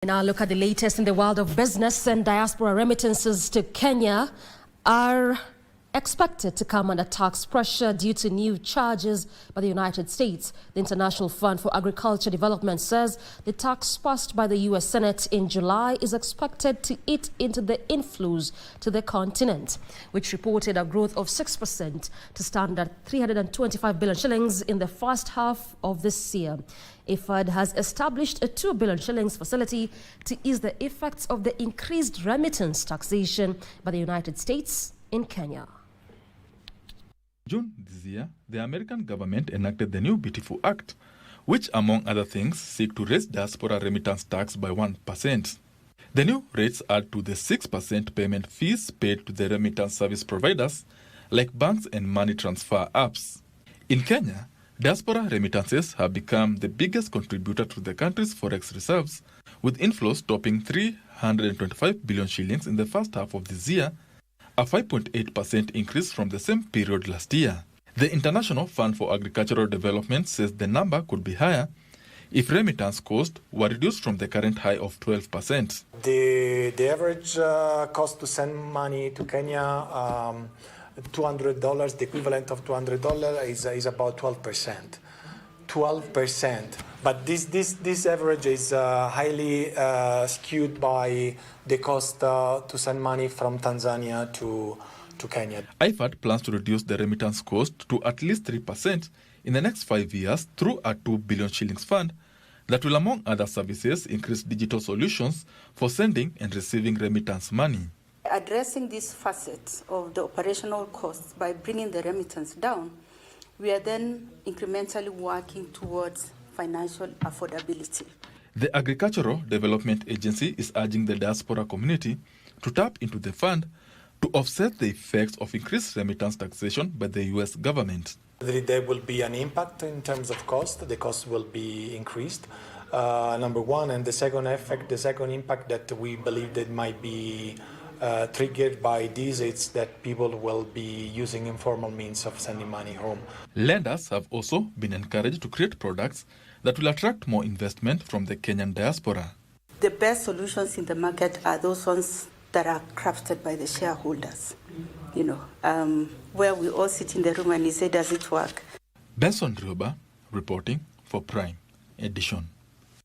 Now look at the latest in the world of business, and diaspora remittances to Kenya are expected to come under tax pressure due to new charges by the United States. The International Fund for Agriculture Development says the tax passed by the U.S. Senate in July is expected to eat into the inflows to the continent, which reported a growth of 6% to stand at 325 billion shillings in the first half of this year. IFAD has established a 2 billion shillings facility to ease the effects of the increased remittance taxation by the United States in Kenya. June this year, the American government enacted the new Beautiful Act, which, among other things, seek to raise diaspora remittance tax by 1%. The new rates add to the 6% payment fees paid to the remittance service providers, like banks and money transfer apps. In Kenya, diaspora remittances have become the biggest contributor to the country's forex reserves, with inflows topping 325 billion shillings in the first half of this year, a 5.8% increase from the same period last year. The International Fund for Agricultural Development says the number could be higher if remittance costs were reduced from the current high of 12%. The average cost to send money to Kenya, $200, the equivalent of $200 is about 12%. 12%. But this average is highly skewed by the cost to send money from Tanzania to Kenya. IFAD plans to reduce the remittance cost to at least 3% in the next 5 years through a 2 billion shillings fund that will, among other services, increase digital solutions for sending and receiving remittance money. Addressing these facets of the operational costs by bringing the remittance down, we are then incrementally working towards financial affordability. The Agricultural Development Agency is urging the diaspora community to tap into the fund to offset the effects of increased remittance taxation by the U.S. government. There will be an impact in terms of cost. The cost will be increased, number one. And the second impact that we believe that might be triggered by this, it's that people will be using informal means of sending money home. Lenders have also been encouraged to create products that will attract more investment from the Kenyan diaspora. The best solutions in the market are those ones that are crafted by the shareholders, where we all sit in the room and we say, does it work? Benson Rioba reporting for Prime Edition.